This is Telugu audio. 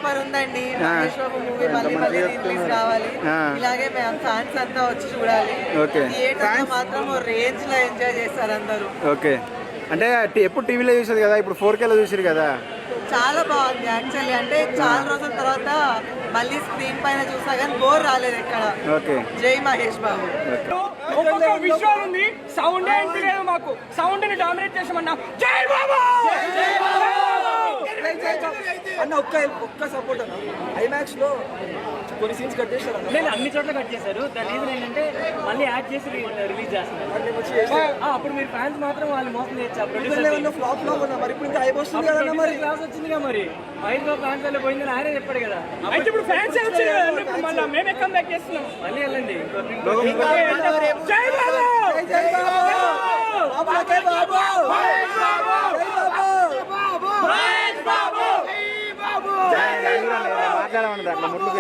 సూపర్ ఉందండి. మహేష్ బాబు మూవీ మళ్ళీ మళ్ళీ రిలీజ్ కావాలి. ఇలాగే మేము ఫ్యాన్స్ అంతా వచ్చి చూడాలి. థియేటర్ లో మాత్రం రేంజ్ లో ఎంజాయ్ చేస్తారు అందరూ. ఓకే, అంటే ఎప్పుడు టీవీలో చూసేది కదా, ఇప్పుడు 4Kలో చూసారు కదా. చాలా బాగుంది యాక్చువల్లీ. అంటే చాలా రోజుల తర్వాత మళ్ళీ స్క్రీన్ పైన చూసా కానీ బోర్ రాలేదు ఎక్కడ. ఓకే, జై మహేష్ బాబు. ఒక్కొక్క విజువల్ ఉంది, సౌండ్ ఏంటి లేదు, మాకు సౌండ్ ని డామినేట్ చేసామన్నా. జై బాబు అన్న ఒక్క సపోర్ట్ అన్న. ఐమాక్స్ లో కొన్ని సీన్స్ కట్ చేశారు. లేదు, అన్ని చోట్ల కట్ చేశారు. దాని రీజన్ ఏంటంటే మళ్ళీ యాడ్ చేసి రిలీజ్ చేస్తున్నారు. అప్పుడు మీరు ఫ్యాన్స్ మాత్రం వాళ్ళు మోసం చేయొచ్చు. ఫ్లాప్ లో ఉన్నా మరి ఇప్పుడు ఇంకా హైప్ వస్తుంది కదా. మరి క్లాస్ వచ్చిందిగా, మరి మహేష్ బాబు ఫ్యాన్స్ వల్ల పోయిందని ఆయనే చెప్పాడు కదా. అయితే ఇప్పుడు ఫ్యాన్స్ వచ్చారు కదా, ఇప్పుడు మళ్ళీ మేమే కమ్బ్యాక్ చేస్తున్నాం. మళ్ళీ వెళ్ళండి. జై బాబు. జై బాబు. మాట్లాడమన్నది అట్లా ముట్లు